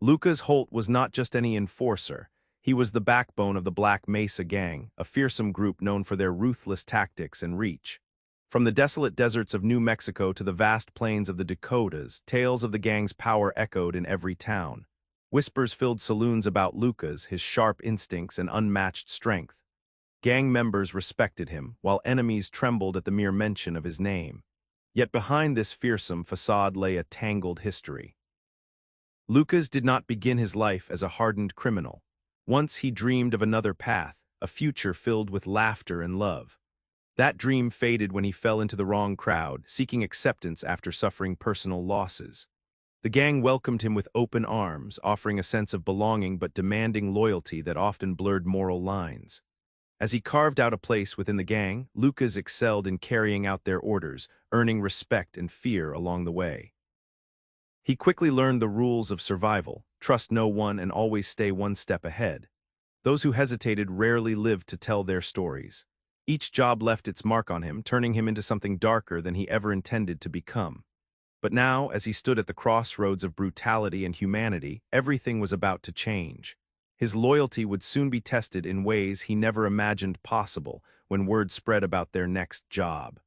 Lucas Holt was not just any enforcer. He was the backbone of the Black Mesa Gang, a fearsome group known for their ruthless tactics and reach. From the desolate deserts of New Mexico to the vast plains of the Dakotas, tales of the gang's power echoed in every town. Whispers filled saloons about Lucas, his sharp instincts and unmatched strength. Gang members respected him, while enemies trembled at the mere mention of his name. Yet behind this fearsome facade lay a tangled history. Lucas did not begin his life as a hardened criminal. Once he dreamed of another path, a future filled with laughter and love. That dream faded when he fell into the wrong crowd, seeking acceptance after suffering personal losses. The gang welcomed him with open arms, offering a sense of belonging but demanding loyalty that often blurred moral lines. As he carved out a place within the gang, Lucas excelled in carrying out their orders, earning respect and fear along the way. He quickly learned the rules of survival: trust no one and always stay one step ahead. Those who hesitated rarely lived to tell their stories. Each job left its mark on him, turning him into something darker than he ever intended to become. But now, as he stood at the crossroads of brutality and humanity, everything was about to change. His loyalty would soon be tested in ways he never imagined possible when word spread about their next job.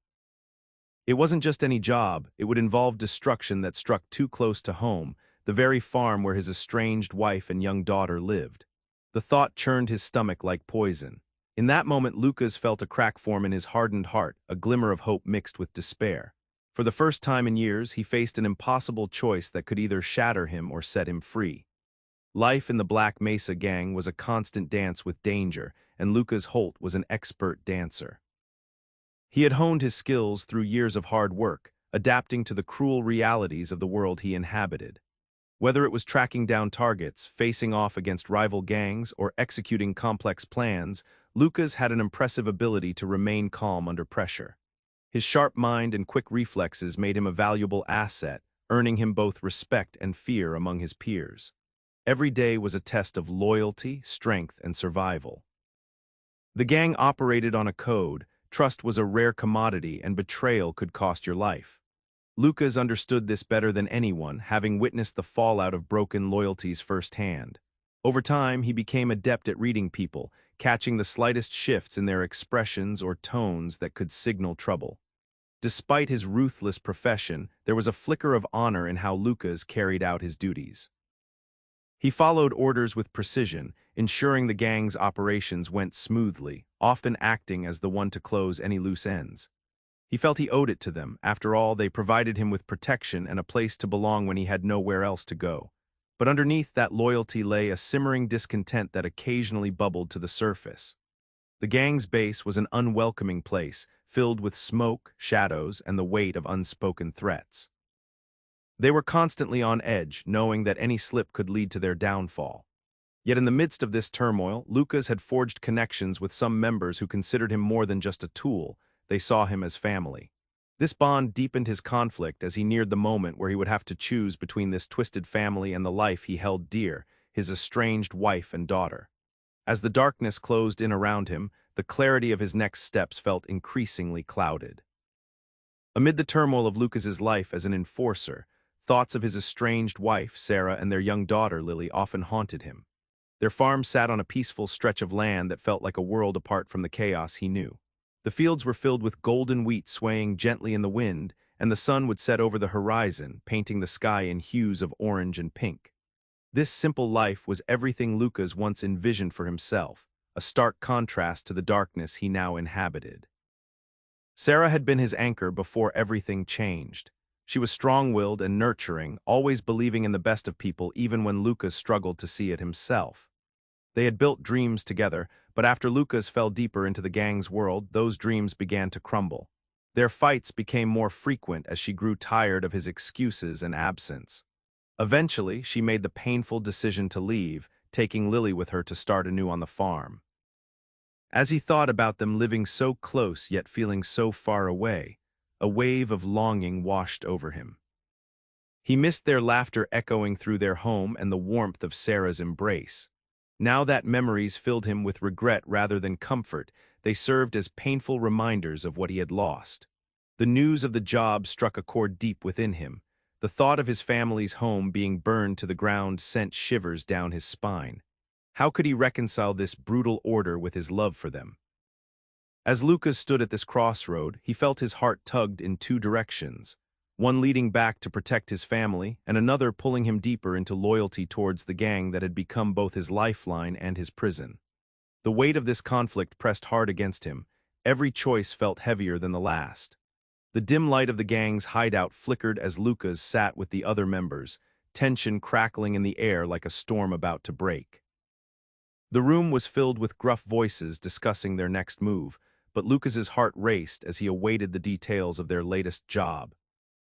It wasn't just any job, it would involve destruction that struck too close to home, the very farm where his estranged wife and young daughter lived. The thought churned his stomach like poison. In that moment, Lucas felt a crack form in his hardened heart, a glimmer of hope mixed with despair. For the first time in years, he faced an impossible choice that could either shatter him or set him free. Life in the Black Mesa Gang was a constant dance with danger, and Lucas Holt was an expert dancer. He had honed his skills through years of hard work, adapting to the cruel realities of the world he inhabited. Whether it was tracking down targets, facing off against rival gangs, or executing complex plans, Lucas had an impressive ability to remain calm under pressure. His sharp mind and quick reflexes made him a valuable asset, earning him both respect and fear among his peers. Every day was a test of loyalty, strength, and survival. The gang operated on a code: trust was a rare commodity and betrayal could cost your life. Lucas understood this better than anyone, having witnessed the fallout of broken loyalties firsthand. Over time, he became adept at reading people, catching the slightest shifts in their expressions or tones that could signal trouble. Despite his ruthless profession, there was a flicker of honor in how Lucas carried out his duties. He followed orders with precision, ensuring the gang's operations went smoothly, often acting as the one to close any loose ends. He felt he owed it to them. After all, they provided him with protection and a place to belong when he had nowhere else to go. But underneath that loyalty lay a simmering discontent that occasionally bubbled to the surface. The gang's base was an unwelcoming place, filled with smoke, shadows, and the weight of unspoken threats. They were constantly on edge, knowing that any slip could lead to their downfall. Yet in the midst of this turmoil, Lucas had forged connections with some members who considered him more than just a tool. They saw him as family. This bond deepened his conflict as he neared the moment where he would have to choose between this twisted family and the life he held dear, his estranged wife and daughter. As the darkness closed in around him, the clarity of his next steps felt increasingly clouded. Amid the turmoil of Lucas's life as an enforcer, thoughts of his estranged wife, Sarah, and their young daughter, Lily, often haunted him. Their farm sat on a peaceful stretch of land that felt like a world apart from the chaos he knew. The fields were filled with golden wheat swaying gently in the wind, and the sun would set over the horizon, painting the sky in hues of orange and pink. This simple life was everything Lucas once envisioned for himself, a stark contrast to the darkness he now inhabited. Sarah had been his anchor before everything changed. She was strong-willed and nurturing, always believing in the best of people even when Lucas struggled to see it himself. They had built dreams together, but after Lucas fell deeper into the gang's world, those dreams began to crumble. Their fights became more frequent as she grew tired of his excuses and absence. Eventually, she made the painful decision to leave, taking Lily with her to start anew on the farm. As he thought about them living so close yet feeling so far away, a wave of longing washed over him. He missed their laughter echoing through their home and the warmth of Sarah's embrace. Now that memories filled him with regret rather than comfort, they served as painful reminders of what he had lost. The news of the job struck a chord deep within him. The thought of his family's home being burned to the ground sent shivers down his spine. How could he reconcile this brutal order with his love for them? As Lucas stood at this crossroad, he felt his heart tugged in two directions, one leading back to protect his family, and another pulling him deeper into loyalty towards the gang that had become both his lifeline and his prison. The weight of this conflict pressed hard against him. Every choice felt heavier than the last. The dim light of the gang's hideout flickered as Lucas sat with the other members, tension crackling in the air like a storm about to break. The room was filled with gruff voices discussing their next move, but Lucas's heart raced as he awaited the details of their latest job.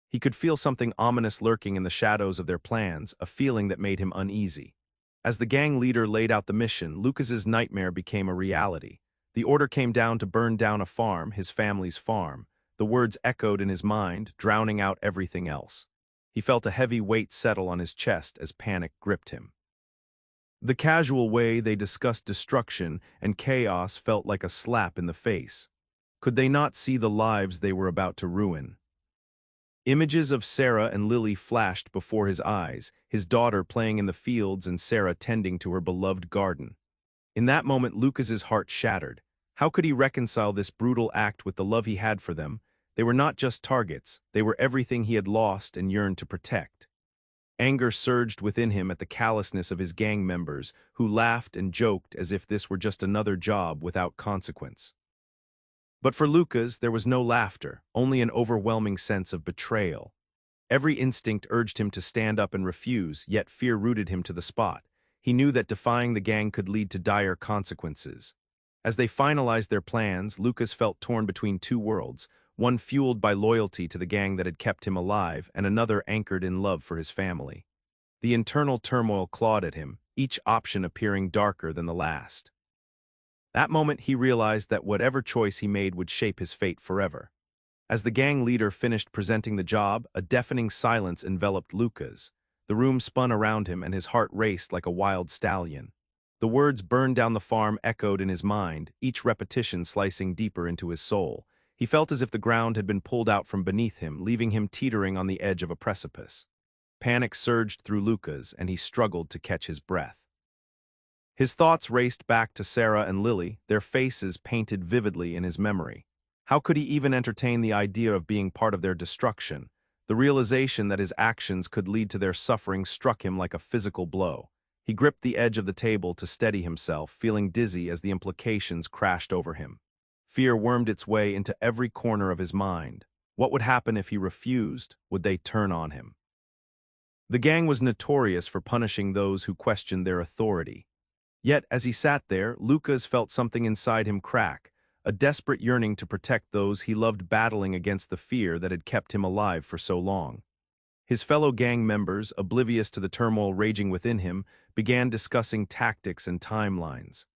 He could feel something ominous lurking in the shadows of their plans, a feeling that made him uneasy. As the gang leader laid out the mission, Lucas's nightmare became a reality. The order came down to burn down a farm, his family's farm. The words echoed in his mind, drowning out everything else. He felt a heavy weight settle on his chest as panic gripped him. The casual way they discussed destruction and chaos felt like a slap in the face. Could they not see the lives they were about to ruin? Images of Sarah and Lily flashed before his eyes, his daughter playing in the fields and Sarah tending to her beloved garden. In that moment, Lucas's heart shattered. How could he reconcile this brutal act with the love he had for them? They were not just targets, they were everything he had lost and yearned to protect. Anger surged within him at the callousness of his gang members, who laughed and joked as if this were just another job without consequence. But for Lucas, there was no laughter, only an overwhelming sense of betrayal. Every instinct urged him to stand up and refuse, yet fear rooted him to the spot. He knew that defying the gang could lead to dire consequences. As they finalized their plans, Lucas felt torn between two worlds, one fueled by loyalty to the gang that had kept him alive, and another anchored in love for his family. The internal turmoil clawed at him, each option appearing darker than the last. That moment he realized that whatever choice he made would shape his fate forever. As the gang leader finished presenting the job, a deafening silence enveloped Lucas. The room spun around him and his heart raced like a wild stallion. The words "burn down the farm" echoed in his mind, each repetition slicing deeper into his soul. He felt as if the ground had been pulled out from beneath him, leaving him teetering on the edge of a precipice. Panic surged through Lucas, and he struggled to catch his breath. His thoughts raced back to Sarah and Lily, their faces painted vividly in his memory. How could he even entertain the idea of being part of their destruction? The realization that his actions could lead to their suffering struck him like a physical blow. He gripped the edge of the table to steady himself, feeling dizzy as the implications crashed over him. Fear wormed its way into every corner of his mind. What would happen if he refused? Would they turn on him? The gang was notorious for punishing those who questioned their authority. Yet, as he sat there, Lucas felt something inside him crack, a desperate yearning to protect those he loved, battling against the fear that had kept him alive for so long. His fellow gang members, oblivious to the turmoil raging within him, began discussing tactics and timelines.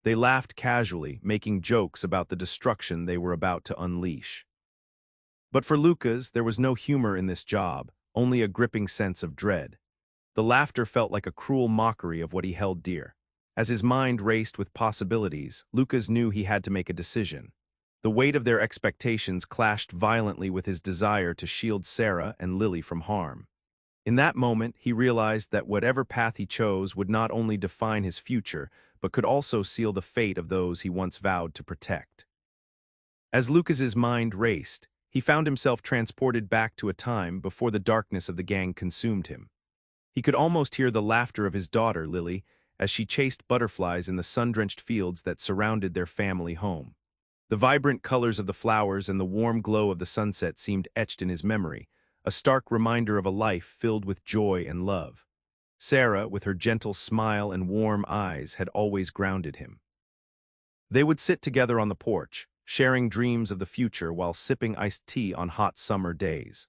They laughed casually, making jokes about the destruction they were about to unleash. But for Lucas, there was no humor in this job, only a gripping sense of dread. The laughter felt like a cruel mockery of what he held dear. As his mind raced with possibilities, Lucas knew he had to make a decision. The weight of their expectations clashed violently with his desire to shield Sarah and Lily from harm. In that moment, he realized that whatever path he chose would not only define his future, but could also seal the fate of those he once vowed to protect. As Lucas's mind raced, he found himself transported back to a time before the darkness of the gang consumed him. He could almost hear the laughter of his daughter, Lily, as she chased butterflies in the sun-drenched fields that surrounded their family home. The vibrant colors of the flowers and the warm glow of the sunset seemed etched in his memory, a stark reminder of a life filled with joy and love. Sarah, with her gentle smile and warm eyes, had always grounded him. They would sit together on the porch, sharing dreams of the future while sipping iced tea on hot summer days.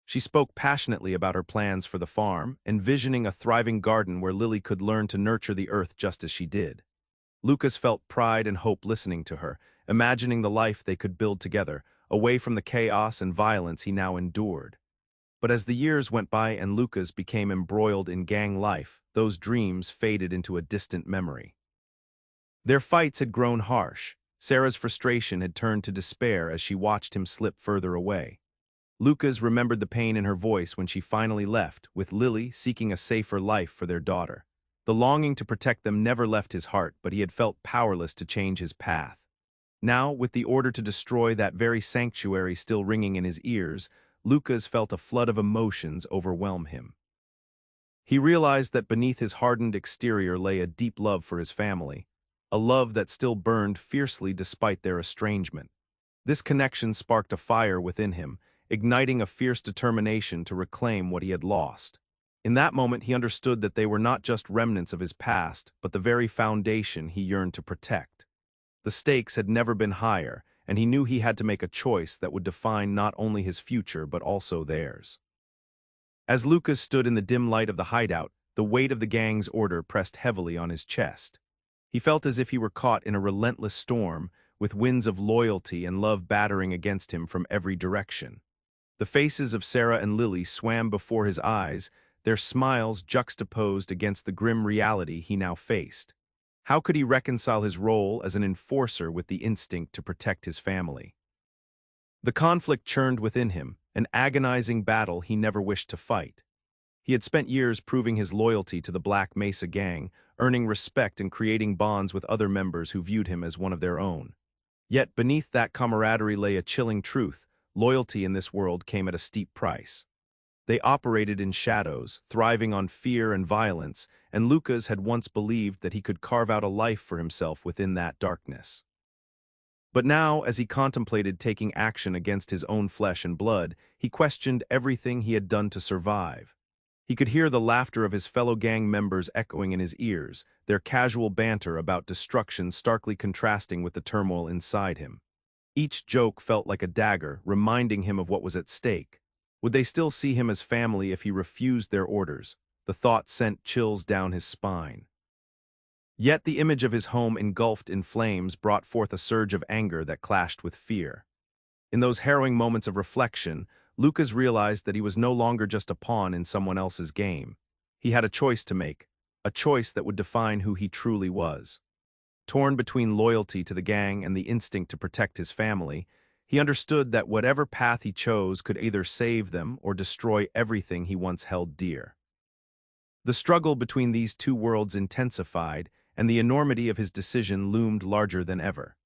She spoke passionately about her plans for the farm, envisioning a thriving garden where Lily could learn to nurture the earth just as she did. Lucas felt pride and hope listening to her, imagining the life they could build together, away from the chaos and violence he now endured. But as the years went by and Lucas became embroiled in gang life, those dreams faded into a distant memory. Their fights had grown harsh. Sarah's frustration had turned to despair as she watched him slip further away. Lucas remembered the pain in her voice when she finally left, with Lily seeking a safer life for their daughter. The longing to protect them never left his heart, but he had felt powerless to change his path. Now, with the order to destroy that very sanctuary still ringing in his ears, Lucas felt a flood of emotions overwhelm him. He realized that beneath his hardened exterior lay a deep love for his family, a love that still burned fiercely despite their estrangement. This connection sparked a fire within him, igniting a fierce determination to reclaim what he had lost. In that moment, he understood that they were not just remnants of his past, but the very foundation he yearned to protect. The stakes had never been higher, and he knew he had to make a choice that would define not only his future but also theirs. As Lucas stood in the dim light of the hideout, the weight of the gang's order pressed heavily on his chest. He felt as if he were caught in a relentless storm, with winds of loyalty and love battering against him from every direction. The faces of Sarah and Lily swam before his eyes, their smiles juxtaposed against the grim reality he now faced. How could he reconcile his role as an enforcer with the instinct to protect his family? The conflict churned within him, an agonizing battle he never wished to fight. He had spent years proving his loyalty to the Black Mesa Gang, earning respect and creating bonds with other members who viewed him as one of their own. Yet beneath that camaraderie lay a chilling truth: loyalty in this world came at a steep price. They operated in shadows, thriving on fear and violence, and Lucas had once believed that he could carve out a life for himself within that darkness. But now, as he contemplated taking action against his own flesh and blood, he questioned everything he had done to survive. He could hear the laughter of his fellow gang members echoing in his ears, their casual banter about destruction starkly contrasting with the turmoil inside him. Each joke felt like a dagger, reminding him of what was at stake. Would they still see him as family if he refused their orders? The thought sent chills down his spine. Yet the image of his home engulfed in flames brought forth a surge of anger that clashed with fear. In those harrowing moments of reflection, Lucas realized that he was no longer just a pawn in someone else's game. He had a choice to make, a choice that would define who he truly was. Torn between loyalty to the gang and the instinct to protect his family, he understood that whatever path he chose could either save them or destroy everything he once held dear. The struggle between these two worlds intensified, and the enormity of his decision loomed larger than ever.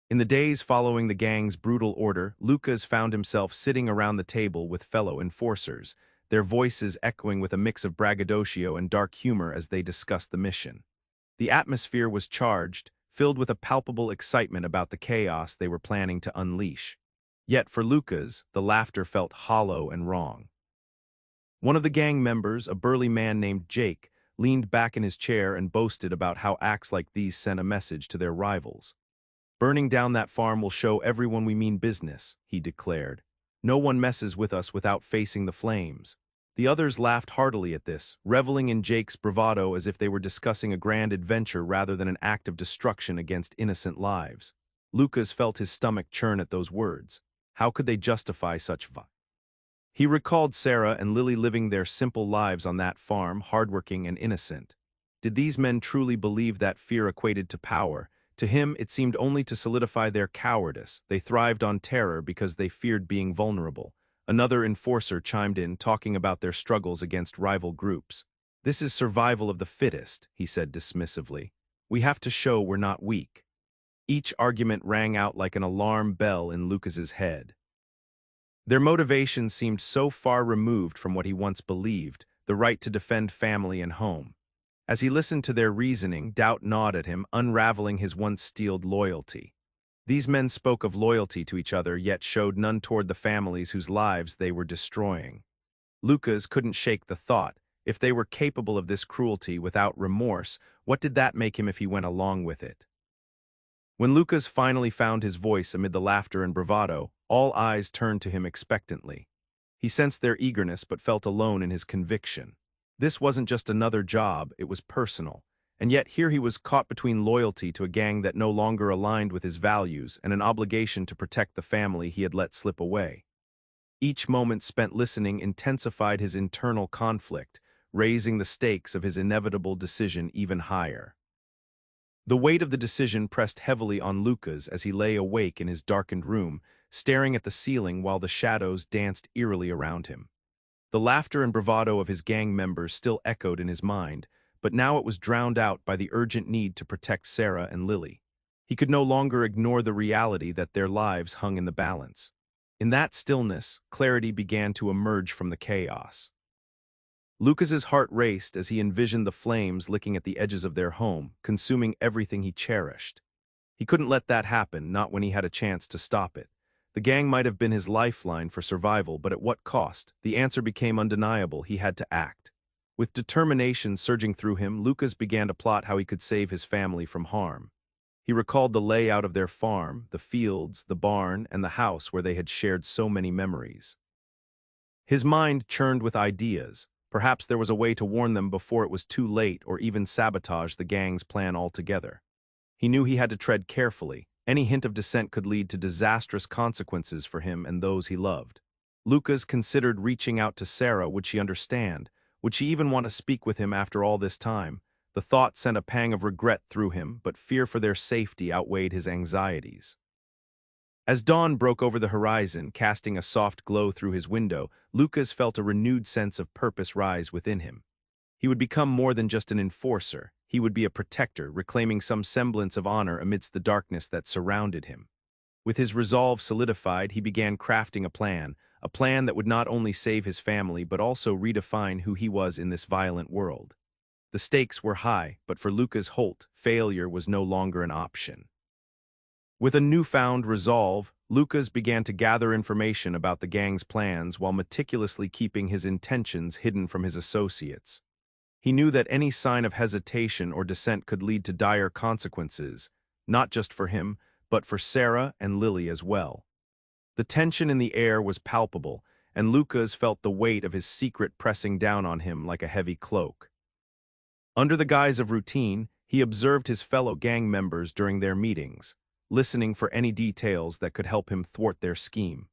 In the days following the gang's brutal order, Lucas found himself sitting around the table with fellow enforcers, their voices echoing with a mix of braggadocio and dark humor as they discussed the mission. The atmosphere was charged, filled with a palpable excitement about the chaos they were planning to unleash. Yet for Lucas, the laughter felt hollow and wrong. One of the gang members, a burly man named Jake, leaned back in his chair and boasted about how acts like these sent a message to their rivals. "Burning down that farm will show everyone we mean business," he declared. "No one messes with us without facing the flames." The others laughed heartily at this, reveling in Jake's bravado as if they were discussing a grand adventure rather than an act of destruction against innocent lives. Lucas felt his stomach churn at those words. How could they justify such violence? He recalled Sarah and Lily living their simple lives on that farm, hardworking and innocent. Did these men truly believe that fear equated to power? To him, it seemed only to solidify their cowardice. They thrived on terror because they feared being vulnerable. Another enforcer chimed in, talking about their struggles against rival groups. "This is survival of the fittest," he said dismissively. "We have to show we're not weak." Each argument rang out like an alarm bell in Lucas's head. Their motivation seemed so far removed from what he once believed, the right to defend family and home. As he listened to their reasoning, doubt gnawed at him, unraveling his once steeled loyalty. These men spoke of loyalty to each other, yet showed none toward the families whose lives they were destroying. Lucas couldn't shake the thought: if they were capable of this cruelty without remorse, what did that make him if he went along with it? When Lucas finally found his voice amid the laughter and bravado, all eyes turned to him expectantly. He sensed their eagerness but felt alone in his conviction. This wasn't just another job, it was personal. And yet here he was caught between loyalty to a gang that no longer aligned with his values and an obligation to protect the family he had let slip away. Each moment spent listening intensified his internal conflict, raising the stakes of his inevitable decision even higher. The weight of the decision pressed heavily on Lucas as he lay awake in his darkened room, staring at the ceiling while the shadows danced eerily around him. The laughter and bravado of his gang members still echoed in his mind, but now it was drowned out by the urgent need to protect Sarah and Lily. He could no longer ignore the reality that their lives hung in the balance. In that stillness, clarity began to emerge from the chaos. Lucas's heart raced as he envisioned the flames licking at the edges of their home, consuming everything he cherished. He couldn't let that happen, not when he had a chance to stop it. The gang might have been his lifeline for survival, but at what cost? The answer became undeniable. He had to act. With determination surging through him, Lucas began to plot how he could save his family from harm. He recalled the layout of their farm, the fields, the barn, and the house where they had shared so many memories. His mind churned with ideas. Perhaps there was a way to warn them before it was too late, or even sabotage the gang's plan altogether. He knew he had to tread carefully. Any hint of dissent could lead to disastrous consequences for him and those he loved. Lucas considered reaching out to Sarah. Would she understand? Would she even want to speak with him after all this time? The thought sent a pang of regret through him, but fear for their safety outweighed his anxieties. As dawn broke over the horizon, casting a soft glow through his window, Lucas felt a renewed sense of purpose rise within him. He would become more than just an enforcer. He would be a protector, reclaiming some semblance of honor amidst the darkness that surrounded him. With his resolve solidified, he began crafting a plan that would not only save his family but also redefine who he was in this violent world. The stakes were high, but for Lucas Holt, failure was no longer an option. With a newfound resolve, Lucas began to gather information about the gang's plans while meticulously keeping his intentions hidden from his associates. He knew that any sign of hesitation or dissent could lead to dire consequences, not just for him, but for Sarah and Lily as well. The tension in the air was palpable, and Lucas felt the weight of his secret pressing down on him like a heavy cloak. Under the guise of routine, he observed his fellow gang members during their meetings, listening for any details that could help him thwart their scheme.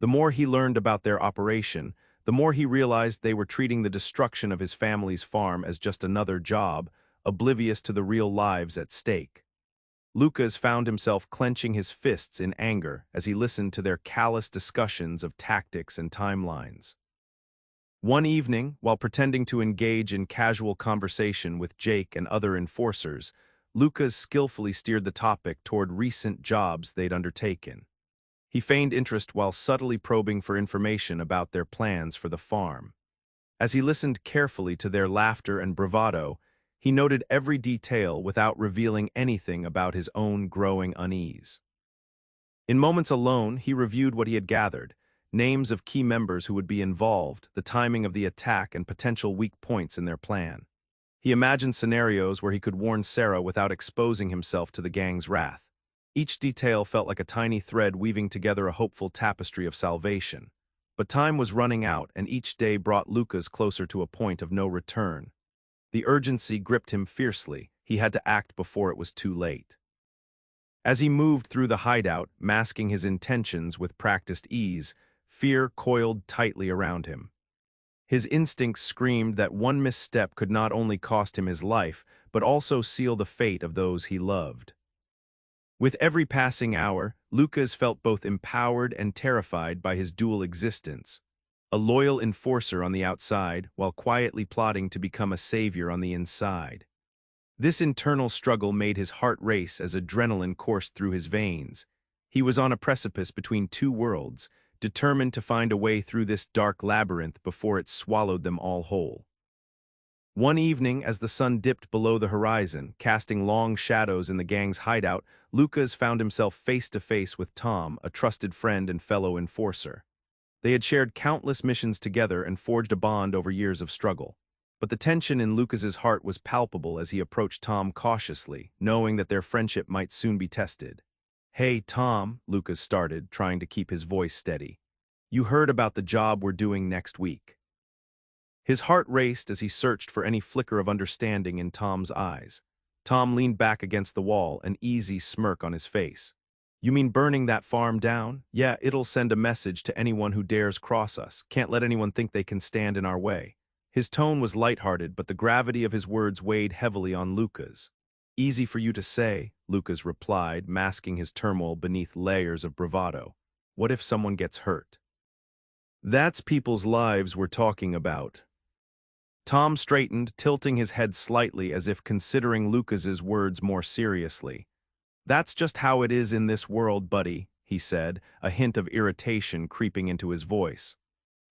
The more he learned about their operation, the more he realized they were treating the destruction of his family's farm as just another job, oblivious to the real lives at stake. Lucas found himself clenching his fists in anger as he listened to their callous discussions of tactics and timelines. One evening, while pretending to engage in casual conversation with Jake and other enforcers, Lucas skillfully steered the topic toward recent jobs they'd undertaken. He feigned interest while subtly probing for information about their plans for the farm. As he listened carefully to their laughter and bravado, he noted every detail without revealing anything about his own growing unease. In moments alone, he reviewed what he had gathered, names of key members who would be involved, the timing of the attack, and potential weak points in their plan. He imagined scenarios where he could warn Sarah without exposing himself to the gang's wrath. Each detail felt like a tiny thread weaving together a hopeful tapestry of salvation. But time was running out, and each day brought Lucas closer to a point of no return. The urgency gripped him fiercely. He had to act before it was too late. As he moved through the hideout, masking his intentions with practiced ease, fear coiled tightly around him. His instincts screamed that one misstep could not only cost him his life, but also seal the fate of those he loved. With every passing hour, Lucas felt both empowered and terrified by his dual existence. A loyal enforcer on the outside, while quietly plotting to become a savior on the inside. This internal struggle made his heart race as adrenaline coursed through his veins. He was on a precipice between two worlds, determined to find a way through this dark labyrinth before it swallowed them all whole. One evening, as the sun dipped below the horizon, casting long shadows in the gang's hideout, Lucas found himself face to face with Tom, a trusted friend and fellow enforcer. They had shared countless missions together and forged a bond over years of struggle. But the tension in Lucas's heart was palpable as he approached Tom cautiously, knowing that their friendship might soon be tested. "Hey, Tom," Lucas started, trying to keep his voice steady. "You heard about the job we're doing next week." His heart raced as he searched for any flicker of understanding in Tom's eyes. Tom leaned back against the wall, an easy smirk on his face. "You mean burning that farm down? Yeah, it'll send a message to anyone who dares cross us. Can't let anyone think they can stand in our way." His tone was lighthearted, but the gravity of his words weighed heavily on Lucas. Easy for you to say, Lucas replied, masking his turmoil beneath layers of bravado. What if someone gets hurt? That's people's lives we're talking about. Tom straightened, tilting his head slightly as if considering Lucas's words more seriously. That's just how it is in this world, buddy, he said, a hint of irritation creeping into his voice.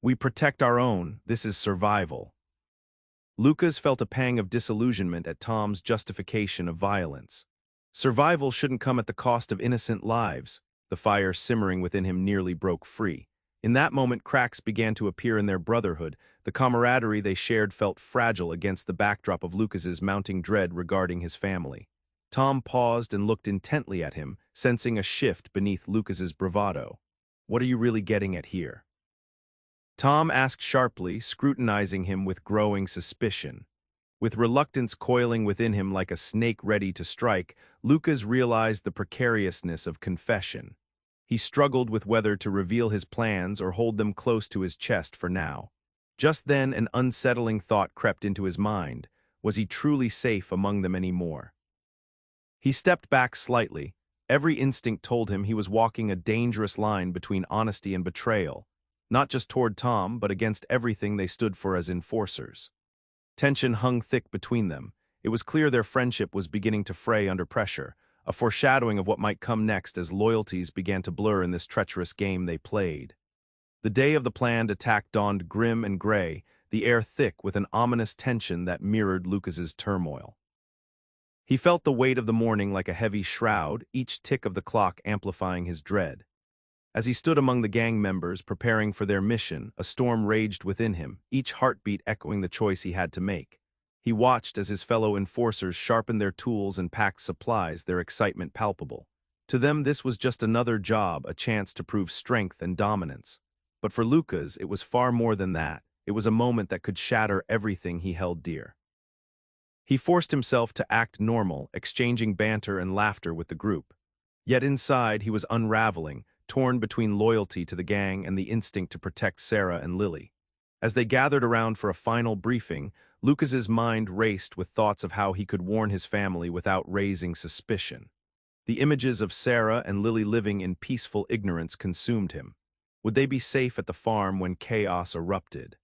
We protect our own, this is survival. Lucas felt a pang of disillusionment at Tom's justification of violence. Survival shouldn't come at the cost of innocent lives. The fire simmering within him nearly broke free. In that moment, cracks began to appear in their brotherhood. The camaraderie they shared felt fragile against the backdrop of Lucas's mounting dread regarding his family. Tom paused and looked intently at him, sensing a shift beneath Lucas's bravado. What are you really getting at here? Tom asked sharply, scrutinizing him with growing suspicion. With reluctance coiling within him like a snake ready to strike, Lucas realized the precariousness of confession. He struggled with whether to reveal his plans or hold them close to his chest for now. Just then, an unsettling thought crept into his mind. Was he truly safe among them anymore? He stepped back slightly. Every instinct told him he was walking a dangerous line between honesty and betrayal, not just toward Tom, but against everything they stood for as enforcers. Tension hung thick between them. It was clear their friendship was beginning to fray under pressure, a foreshadowing of what might come next as loyalties began to blur in this treacherous game they played. The day of the planned attack dawned grim and gray, the air thick with an ominous tension that mirrored Lucas's turmoil. He felt the weight of the morning like a heavy shroud, each tick of the clock amplifying his dread. As he stood among the gang members preparing for their mission, a storm raged within him, each heartbeat echoing the choice he had to make. He watched as his fellow enforcers sharpened their tools and packed supplies, their excitement palpable. To them, this was just another job, a chance to prove strength and dominance. But for Lucas, it was far more than that. It was a moment that could shatter everything he held dear. He forced himself to act normal, exchanging banter and laughter with the group. Yet inside, he was unraveling, torn between loyalty to the gang and the instinct to protect Sarah and Lily. As they gathered around for a final briefing, Lucas's mind raced with thoughts of how he could warn his family without raising suspicion. The images of Sarah and Lily living in peaceful ignorance consumed him. Would they be safe at the farm when chaos erupted?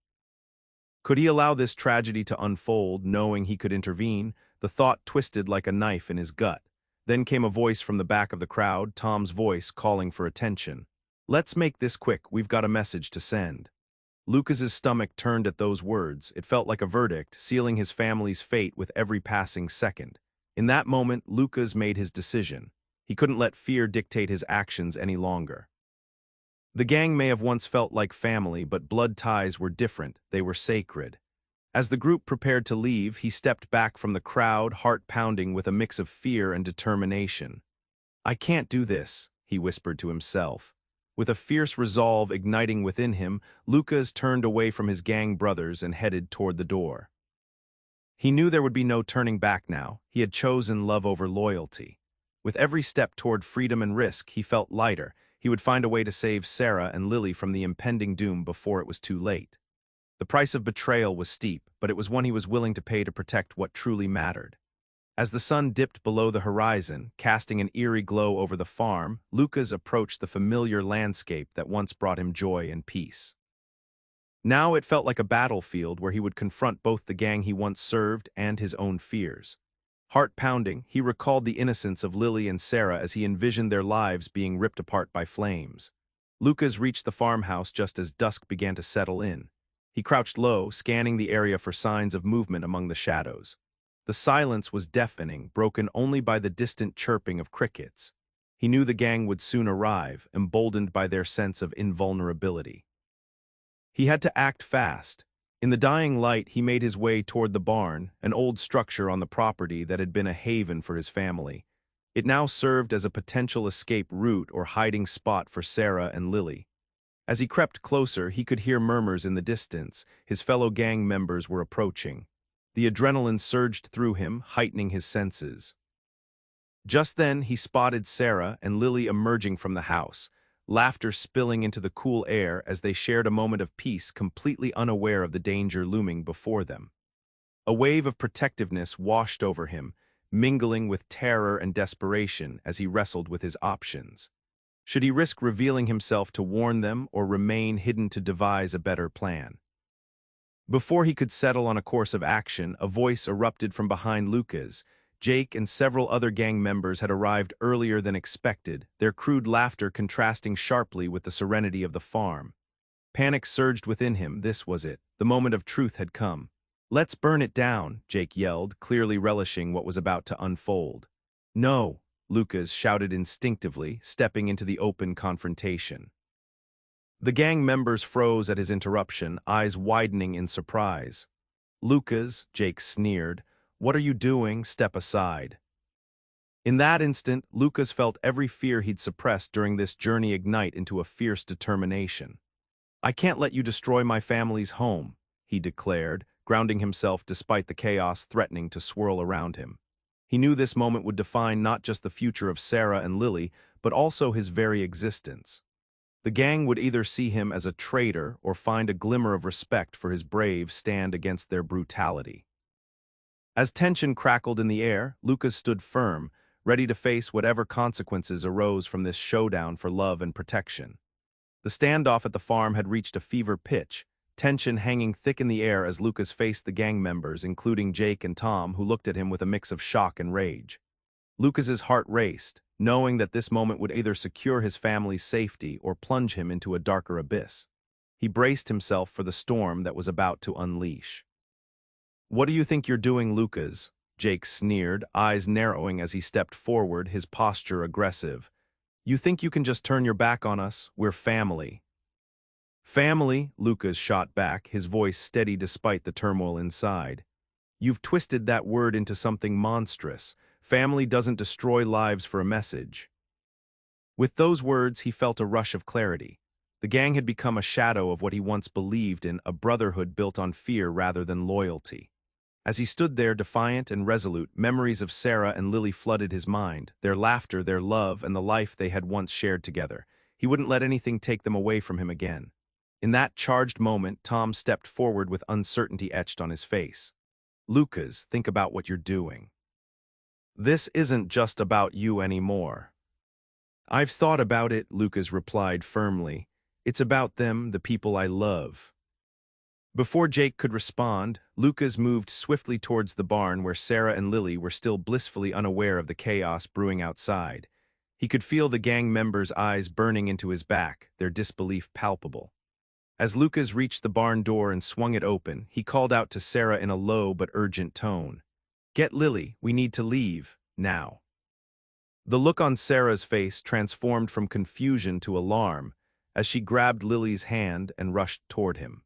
Could he allow this tragedy to unfold, knowing he could intervene? The thought twisted like a knife in his gut. Then came a voice from the back of the crowd, Tom's voice calling for attention. Let's make this quick, we've got a message to send. Lucas's stomach turned at those words. It felt like a verdict, sealing his family's fate with every passing second. In that moment, Lucas made his decision. He couldn't let fear dictate his actions any longer. The gang may have once felt like family, but blood ties were different, they were sacred. As the group prepared to leave, he stepped back from the crowd, heart pounding with a mix of fear and determination. I can't do this, he whispered to himself. With a fierce resolve igniting within him, Lucas turned away from his gang brothers and headed toward the door. He knew there would be no turning back now. He had chosen love over loyalty. With every step toward freedom and risk, he felt lighter. He would find a way to save Sarah and Lily from the impending doom before it was too late. The price of betrayal was steep, but it was one he was willing to pay to protect what truly mattered. As the sun dipped below the horizon, casting an eerie glow over the farm, Lucas approached the familiar landscape that once brought him joy and peace. Now it felt like a battlefield where he would confront both the gang he once served and his own fears. Heart pounding, he recalled the innocence of Lily and Sarah as he envisioned their lives being ripped apart by flames. Lucas reached the farmhouse just as dusk began to settle in. He crouched low, scanning the area for signs of movement among the shadows. The silence was deafening, broken only by the distant chirping of crickets. He knew the gang would soon arrive, emboldened by their sense of invulnerability. He had to act fast. In the dying light, he made his way toward the barn, an old structure on the property that had been a haven for his family. It now served as a potential escape route or hiding spot for Sarah and Lily. As he crept closer, he could hear murmurs in the distance. His fellow gang members were approaching. The adrenaline surged through him, heightening his senses. Just then, he spotted Sarah and Lily emerging from the house, laughter spilling into the cool air as they shared a moment of peace, completely unaware of the danger looming before them. A wave of protectiveness washed over him, mingling with terror and desperation as he wrestled with his options. Should he risk revealing himself to warn them or remain hidden to devise a better plan? Before he could settle on a course of action, a voice erupted from behind Lucas. Jake and several other gang members had arrived earlier than expected, their crude laughter contrasting sharply with the serenity of the farm. Panic surged within him. This was it. The moment of truth had come. "Let's burn it down," Jake yelled, clearly relishing what was about to unfold. "No," Lucas shouted instinctively, stepping into the open confrontation. The gang members froze at his interruption, eyes widening in surprise. "Lucas," Jake sneered, "what are you doing? Step aside." In that instant, Lucas felt every fear he'd suppressed during this journey ignite into a fierce determination. "I can't let you destroy my family's home," he declared, grounding himself despite the chaos threatening to swirl around him. He knew this moment would define not just the future of Sarah and Lily, but also his very existence. The gang would either see him as a traitor or find a glimmer of respect for his brave stand against their brutality. As tension crackled in the air, Lucas stood firm, ready to face whatever consequences arose from this showdown for love and protection. The standoff at the farm had reached a fever pitch, tension hanging thick in the air as Lucas faced the gang members, including Jake and Tom, who looked at him with a mix of shock and rage. Lucas's heart raced, knowing that this moment would either secure his family's safety or plunge him into a darker abyss. He braced himself for the storm that was about to unleash. "What do you think you're doing, Lucas?" Jake sneered, eyes narrowing as he stepped forward, his posture aggressive. "You think you can just turn your back on us? We're family." "Family," Lucas shot back, his voice steady despite the turmoil inside. "You've twisted that word into something monstrous. Family doesn't destroy lives for a message." With those words, he felt a rush of clarity. The gang had become a shadow of what he once believed in, a brotherhood built on fear rather than loyalty. As he stood there, defiant and resolute, memories of Sarah and Lily flooded his mind, their laughter, their love, and the life they had once shared together. He wouldn't let anything take them away from him again. In that charged moment, Tom stepped forward with uncertainty etched on his face. "Lucas, think about what you're doing. This isn't just about you anymore." "I've thought about it," Lucas replied firmly. "It's about them, the people I love." Before Jake could respond, Lucas moved swiftly towards the barn where Sarah and Lily were still blissfully unaware of the chaos brewing outside. He could feel the gang members' eyes burning into his back, their disbelief palpable. As Lucas reached the barn door and swung it open, he called out to Sarah in a low but urgent tone. "Get Lily, we need to leave, now." The look on Sarah's face transformed from confusion to alarm as she grabbed Lily's hand and rushed toward him.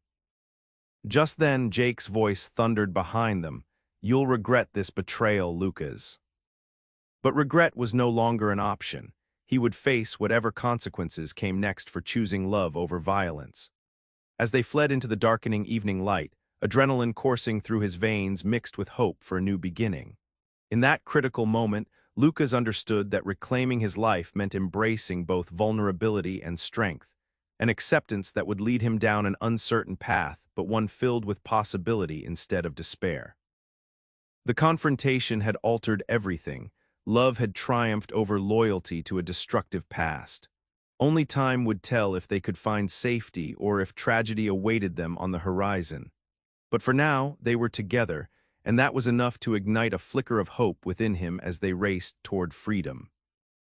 Just then, Jake's voice thundered behind them. "You'll regret this betrayal, Lucas." But regret was no longer an option. He would face whatever consequences came next for choosing love over violence. As they fled into the darkening evening light, adrenaline coursing through his veins mixed with hope for a new beginning. In that critical moment, Lucas understood that reclaiming his life meant embracing both vulnerability and strength, an acceptance that would lead him down an uncertain path, but one filled with possibility instead of despair. The confrontation had altered everything. Love had triumphed over loyalty to a destructive past. Only time would tell if they could find safety or if tragedy awaited them on the horizon. But for now, they were together, and that was enough to ignite a flicker of hope within him as they raced toward freedom.